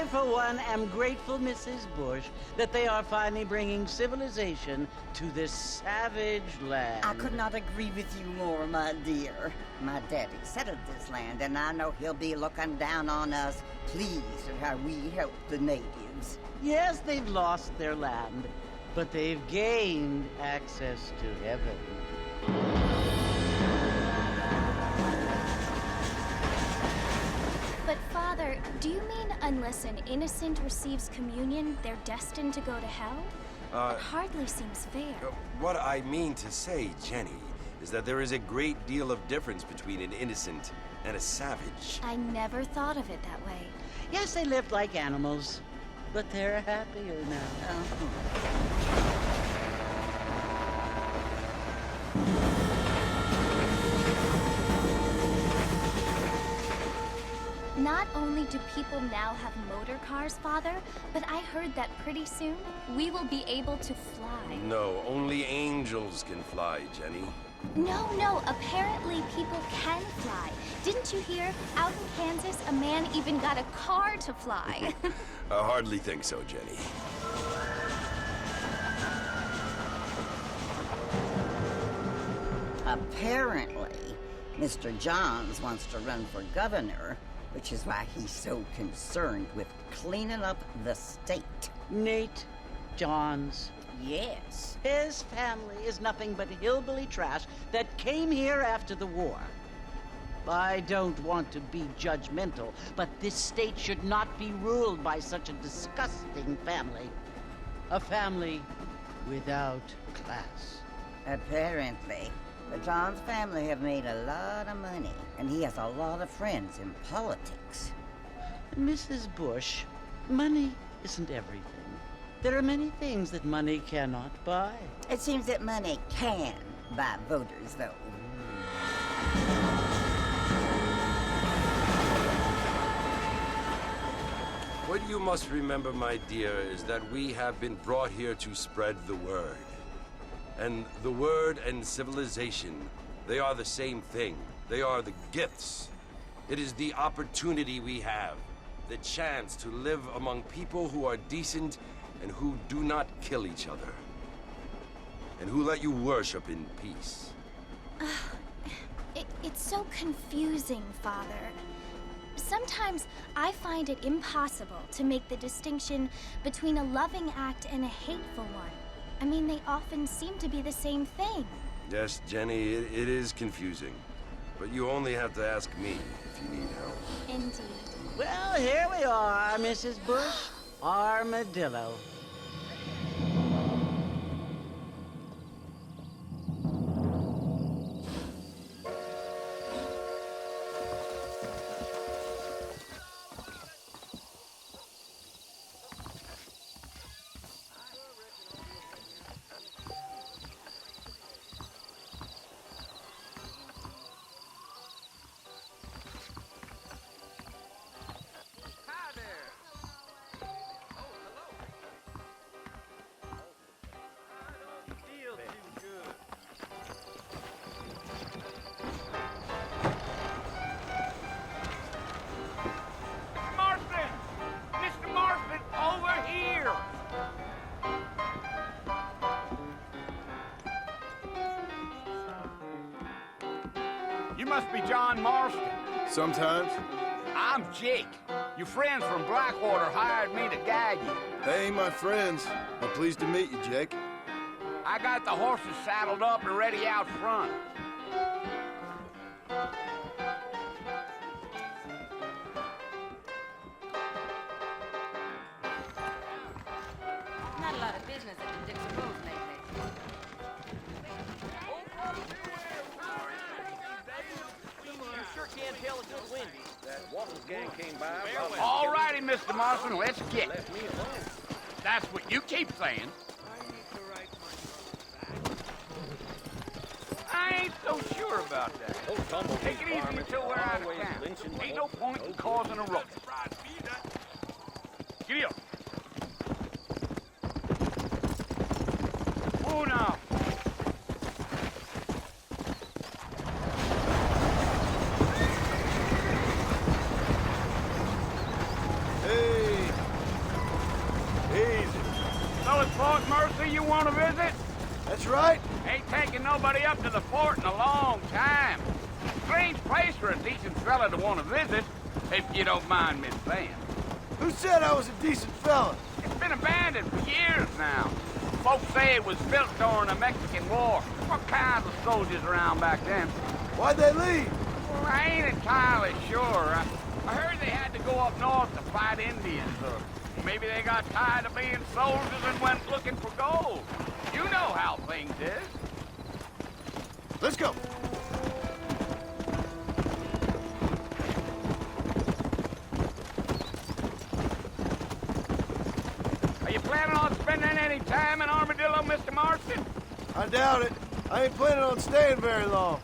for one, am grateful, Mrs. Bush, that they are finally bringing civilization to this savage land. I could not agree with you more, my dear. My daddy settled this land, and I know he'll be looking down on us, pleased at how we help the natives. Yes, they've lost their land, but they've gained access to heaven. But Father, do you mean unless an innocent receives communion, they're destined to go to hell? It hardly seems fair. What I mean to say, Jenny, is that there is a great deal of difference between an innocent and a savage. I never thought of it that way. Yes, they lived like animals, but they're happier now. Not only do people now have motor cars, Father, but I heard that pretty soon we will be able to fly. No, only angels can fly, Jenny. No, apparently people can fly. Didn't you hear? Out in Kansas, a man even got a car to fly. I hardly think so, Jenny. Apparently, Mr. Johns wants to run for governor, which is why he's so concerned with cleaning up the state. Nate Johns. Yes. His family is nothing but hillbilly trash that came here after the war. I don't want to be judgmental, but this state should not be ruled by such a disgusting family. A family without class. Apparently. The Johns family have made a lot of money, and he has a lot of friends in politics. Mrs. Bush, money isn't everything. There are many things that money cannot buy. It seems that money can buy voters, though. What you must remember, my dear, is that we have been brought here to spread the word. And the word and civilization, they are the same thing. They are the gifts. It is the opportunity we have, the chance to live among people who are decent and who do not kill each other, and who let you worship in peace. It's so confusing, Father. Sometimes I find it impossible to make the distinction between a loving act and a hateful one. I mean, they often seem to be the same thing. Yes, Jenny, it is confusing. But you only have to ask me if you need help. Indeed. Well, here we are, Mrs. Bush. Armadillo. You must be John Marston. Sometimes. I'm Jake. Your friends from Blackwater hired me to guide you. They ain't my friends. I'm pleased to meet you, Jake. I got the horses saddled up and ready out front. Not a lot of business at the Dixon Road lately. You sure can tell a good Wendy. That Waffles gang came by. All righty, Mr. Marston, let's get. Left me alone. That's what you keep saying. I ain't so sure about that. Take it easy until we're out of town. Ain't no point in causing a ruckus. Giddy up. Oh, now. Hey, right? Ain't taken nobody up to the fort in a long time. Strange place for a decent fella to want to visit, if you don't mind me saying. Who said I was a decent fella? It's been abandoned for years now. Folks say it was built during the Mexican War. What kinds of soldiers around back then? Why'd they leave? Well, I ain't entirely sure. I heard they had to go up north to fight Indians, or maybe they got tired of being soldiers and went looking for gold. You know how things is. Let's go. Are you planning on spending any time in Armadillo, Mr. Marston? I doubt it. I ain't planning on staying very long.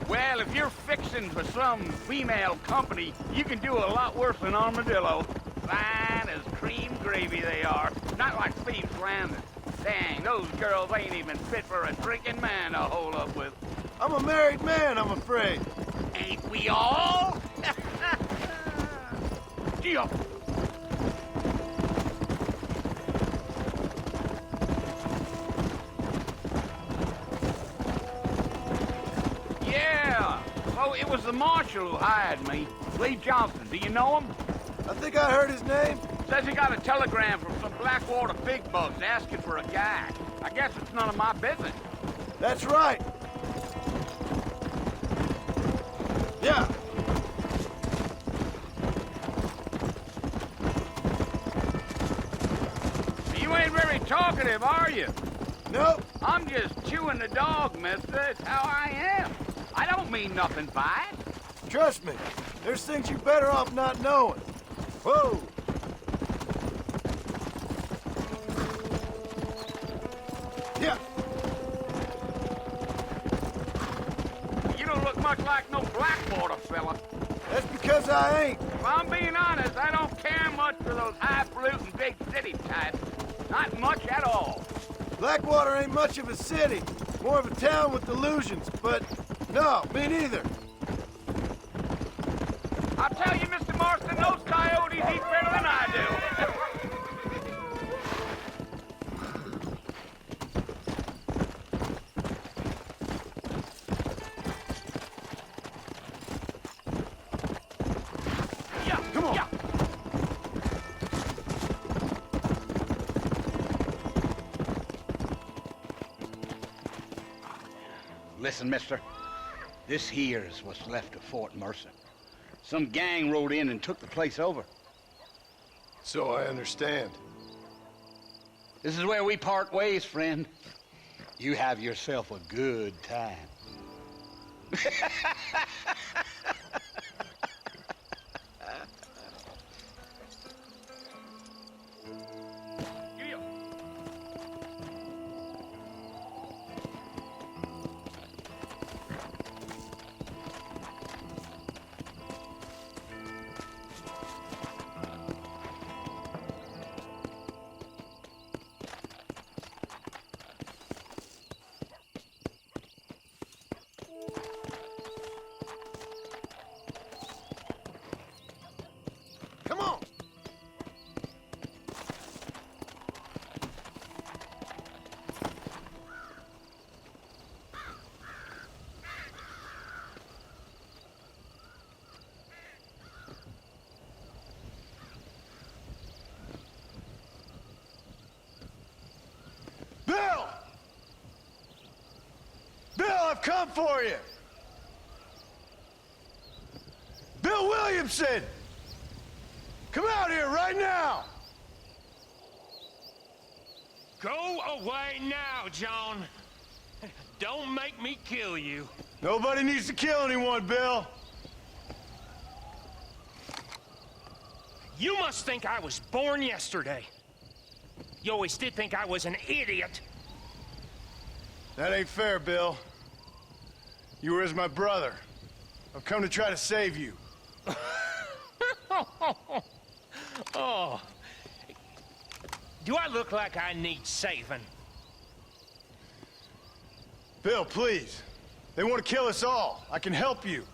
Well, if you're fixing for some female company, you can do a lot worse than Armadillo. Fine as cream gravy they are. Not like Thieves' Landing. Dang, those girls ain't even fit for a drinking man to hold up with. I'm a married man, I'm afraid. Ain't we all? Gee-up. Yeah. Oh, it was the marshal who hired me. Lee Johnson. Do you know him? I think I heard his name. Says he got a telegram from some Blackwater big bugs asking for a guy. I guess it's none of my business. That's right. Yeah. You ain't very talkative, are you? Nope. I'm just chewing the dog, mister. It's how I am. I don't mean nothing by it. Trust me. There's things you're better off not knowing. Whoa. Yeah. You don't look much like no Blackwater fella. That's because I ain't. If I'm being honest, I don't care much for those highfalutin big city types. Not much at all. Blackwater ain't much of a city. More of a town with delusions, but no, me neither. I'll tell you, Mr. Marston, those coyotes eat better than I do. Yeah, come on. Yeah. Listen, mister. This here is what's left of Fort Mercer. Some gang rode in and took the place over. So I understand. This is where we part ways, friend. You have yourself a good time. Come on. Bill! Bill, I've come for you! Bill Williamson! Come out here right now! Go away now, Jhon. Don't make me kill you. Nobody needs to kill anyone, Bill. You must think I was born yesterday. You always did think I was an idiot. That ain't fair, Bill. You were as my brother. I've come to try to save you. Oh. Do I look like I need saving? Bill, please. They want to kill us all. I can help you.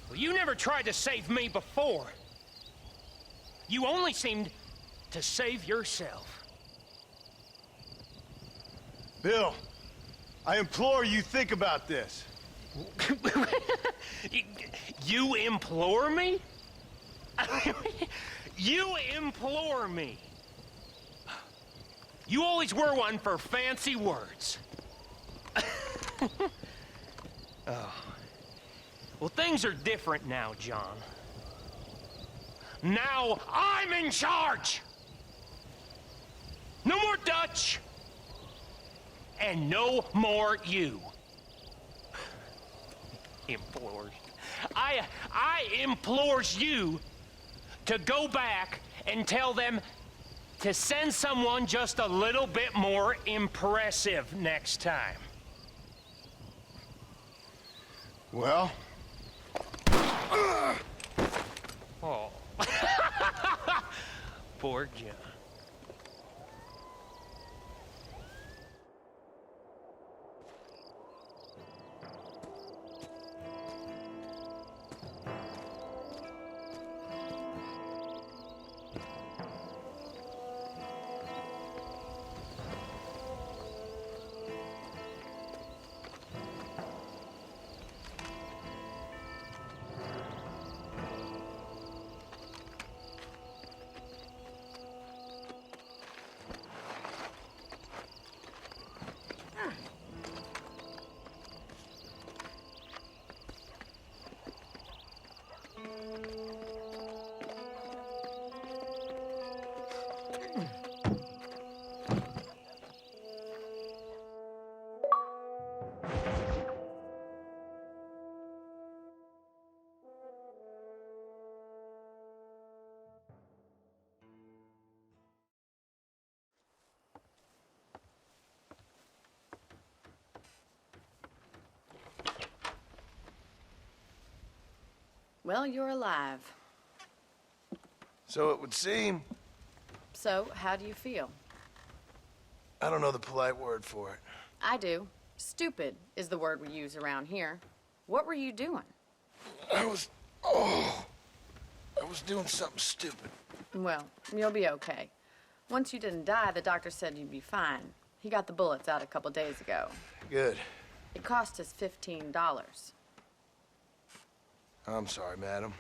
Well, you never tried to save me before. You only seemed to save yourself. Bill, I implore you think about this. You implore me? You implore me? You always were one for fancy words. Oh. Well, things are different now, Jhon. Now I'm in charge! No more Dutch! And no more you. Implores. I implores you to go back and tell them to send someone just a little bit more impressive next time. Well? Oh. Poor Jhon. Well, you're alive. So it would seem. So, how do you feel? I don't know the polite word for it. I do. Stupid is the word we use around here. What were you doing? I was doing something stupid. Well, you'll be okay. Once you didn't die, the doctor said you'd be fine. He got the bullets out a couple days ago. Good. It cost us $15. I'm sorry, madam.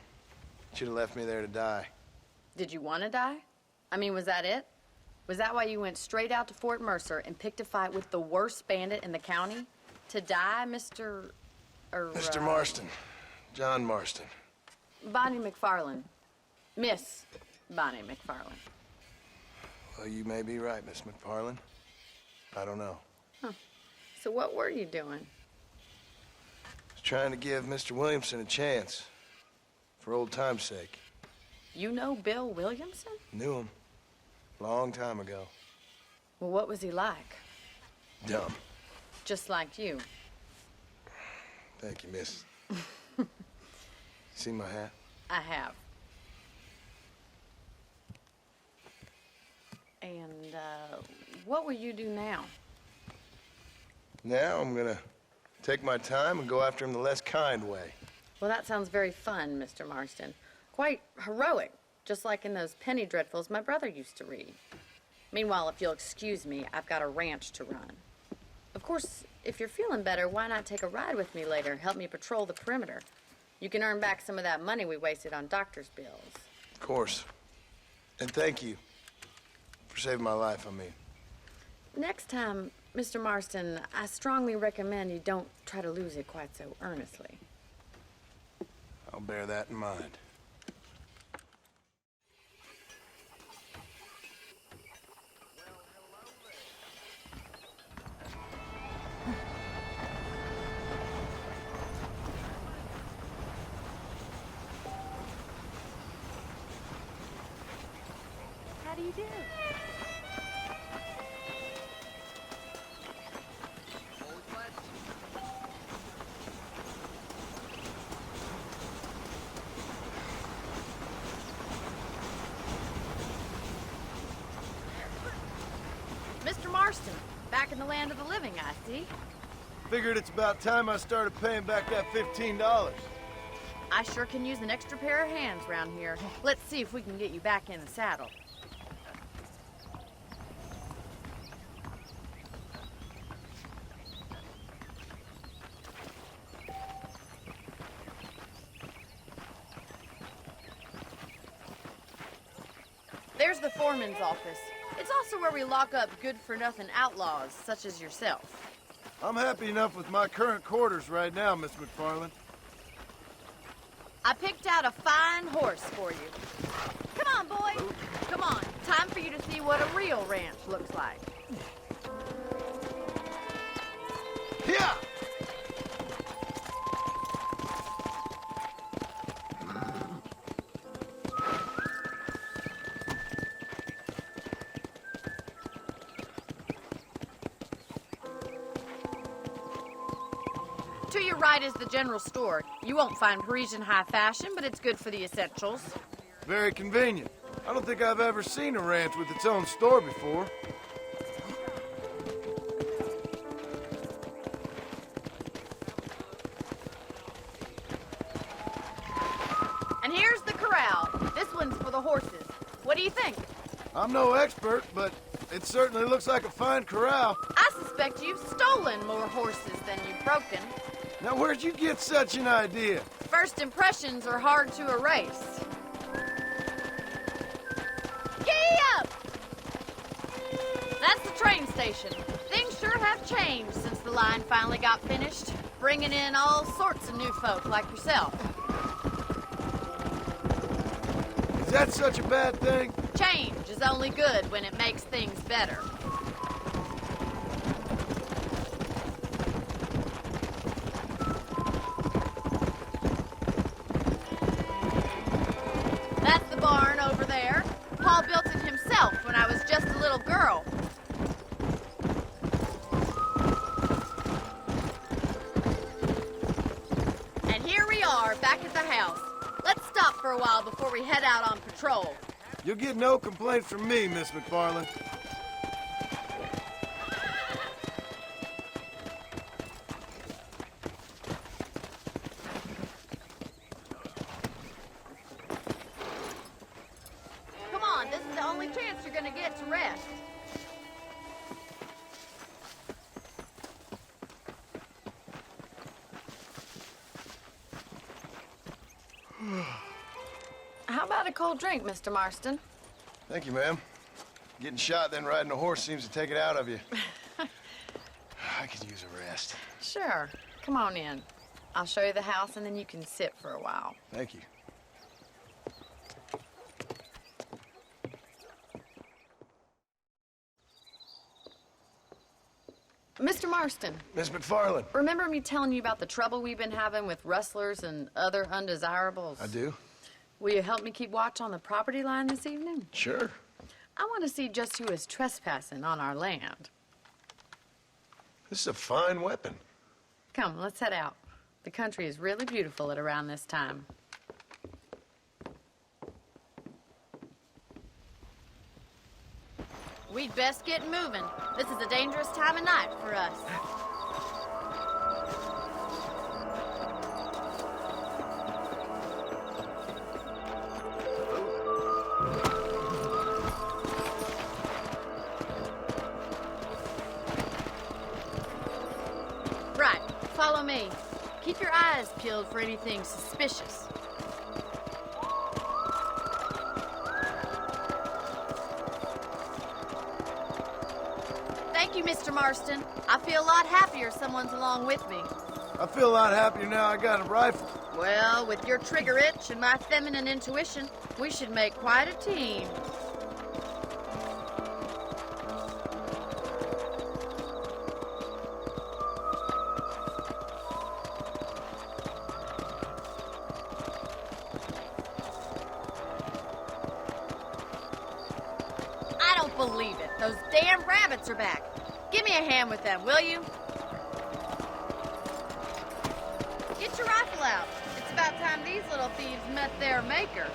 Should have left me there to die. Did you want to die? I mean, was that it? Was that why you went straight out to Fort Mercer and picked a fight with the worst bandit in the county? To die, Mr. Mr. Marston. Jhon Marston. Bonnie McFarland. Miss Bonnie McFarland. Well, you may be right, Miss McFarland. I don't know. Huh. So what were you doing? I was trying to give Mr. Williamson a chance. For old time's sake. You know Bill Williamson? Knew him. Long time ago. Well, what was he like? Dumb. Just like you. Thank you, miss. See my hat? I have. And, what will you do now? Now I'm gonna take my time and go after him the less kind way. Well, that sounds very fun, Mr. Marston. Quite heroic, just like in those penny dreadfuls my brother used to read. Meanwhile, if you'll excuse me, I've got a ranch to run. Of course, if you're feeling better, why not take a ride with me later? Help me patrol the perimeter. You can earn back some of that money we wasted on doctor's bills. Of course. And thank you for saving my life, I mean. Next time, Mr. Marston, I strongly recommend you don't try to lose it quite so earnestly. I'll bear that in mind. How do you do? Mr. Marston, back in the land of the living, I see. Figured it's about time I started paying back that $15. I sure can use an extra pair of hands around here. Let's see if we can get you back in the saddle. There's the foreman's office. It's also where we lock up good-for-nothing outlaws, such as yourself. I'm happy enough with my current quarters right now, Miss McFarland. I picked out a fine horse for you. Come on, boy. Come on. Time for you to see what a real ranch looks like. Yeah! To your right is the general store. You won't find Parisian high fashion, but it's good for the essentials. Very convenient. I don't think I've ever seen a ranch with its own store before. And here's the corral. This one's for the horses. What do you think? I'm no expert, but it certainly looks like a fine corral. I suspect you've stolen more horses than you've broken. Now, where'd you get such an idea? First impressions are hard to erase. Giddy up! That's the train station. Things sure have changed since the line finally got finished, bringing in all sorts of new folk like yourself. Is that such a bad thing? Change is only good when it makes things better. That's the barn over there. Paul built it himself when I was just a little girl. And here we are, back at the house. Let's stop for a while before we head out on patrol. You'll get no complaints from me, Miss McFarland. Come on, this is the only chance you're gonna get to rest. How about a cold drink, Mr. Marston? Thank you, ma'am. Getting shot, then riding a horse seems to take it out of you. I could use a rest. Sure. Come on in. I'll show you the house, and then you can sit for a while. Thank you. Mr. Marston, Miss McFarland. remember me telling you about the trouble we've been having with rustlers and other undesirables? I do? Will you help me keep watch on the property line this evening? Sure. I want to see just who is trespassing on our land. This is a fine weapon. Come, let's head out. The country is really beautiful at around this time. We'd best get moving. This is a dangerous time of night for us. Right, follow me. Keep your eyes peeled for anything suspicious. Thank you, Mr. Marston. I feel a lot happier someone's along with me. I feel a lot happier now I got a rifle. Well, with your trigger itch and my feminine intuition, we should make quite a team. I don't believe it. Those damn rabbits are back. Give me a hand with them, will you? Get your rifle out. It's about time these little thieves met their maker.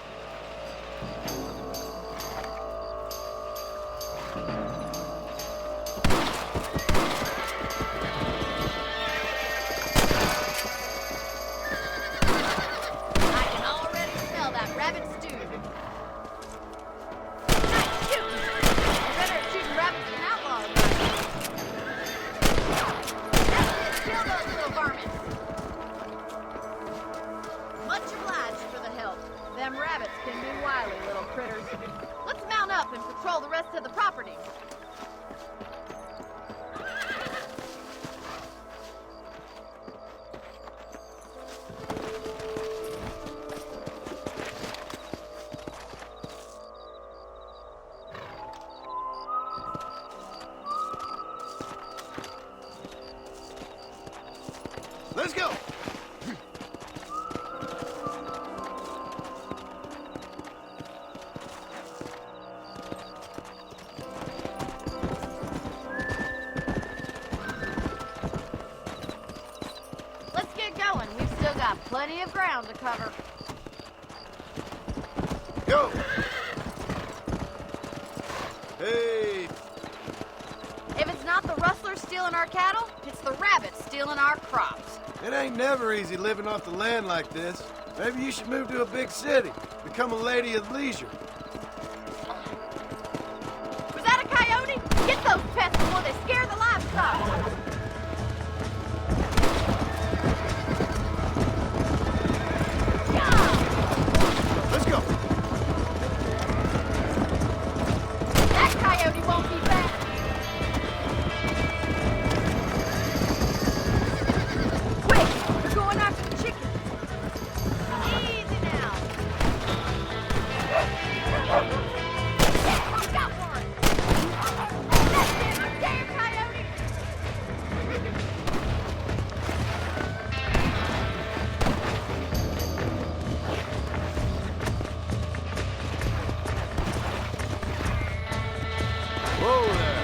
I can already smell that rabbit stew. Nice shooting. You're better at shooting rabbits than outlaws. That's it. Kill those little varmints. Much obliged for the help. Them rabbits can be wily little critters. going. We've still got plenty of ground to cover. Go! Hey! If it's not the rustlers stealing our cattle, it's the rabbits stealing our crops. It ain't never easy living off the land like this. Maybe you should move to a big city. Become a lady of leisure. Was that a coyote? Get those pests before they scare the livestock. Let's go! That coyote won't be back. Quick, we're going after the chicken. Easy now. Got one. That's it, you damn coyote. Whoa there!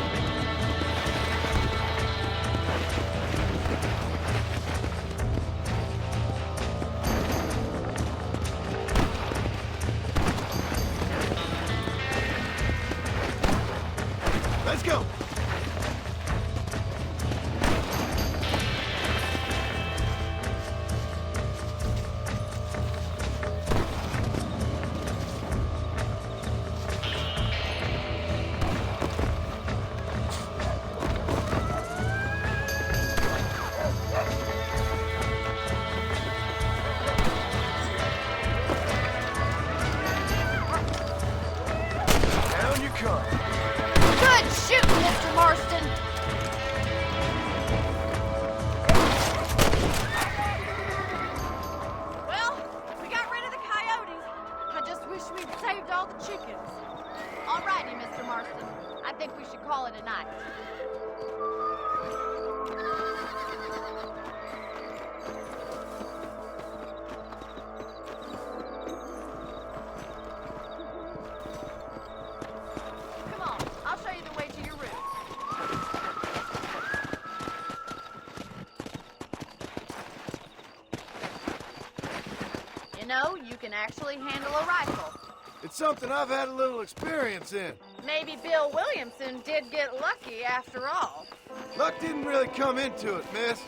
Let's go! Down you come. Good shooting, Mr. Marston. Well, we got rid of the coyotes. I just wish we'd saved all the chickens. All righty, Mr. Marston. I think we should call it a night. Come on, I'll show you the way to your room. You know, you can actually handle a rifle. It's something I've had a little experience in. Maybe Bill Williamson did get lucky after all. Luck didn't really come into it, miss.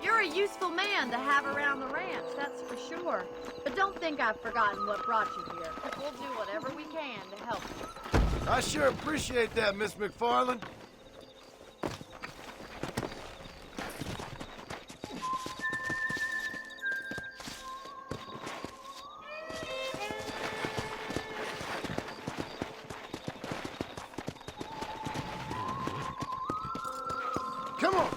You're a useful man to have around the ranch, that's for sure. But don't think I've forgotten what brought you here. We'll do whatever we can to help you. I sure appreciate that, Miss McFarland. Come on!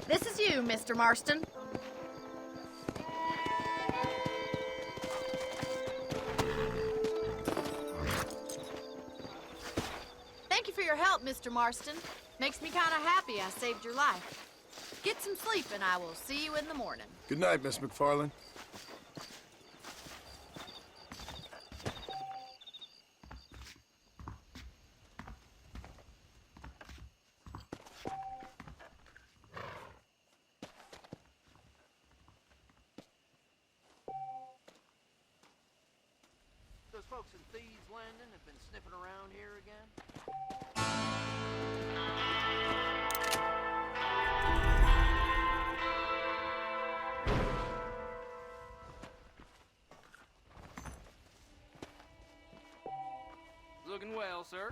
This is you, Mr. Marston. Thank you for your help, Mr. Marston. Makes me kind of happy I saved your life. Get some sleep and I will see you in the morning. Good night, Miss McFarland. Those folks in Thieves Landing have been sniffing around here again. Looking well, sir.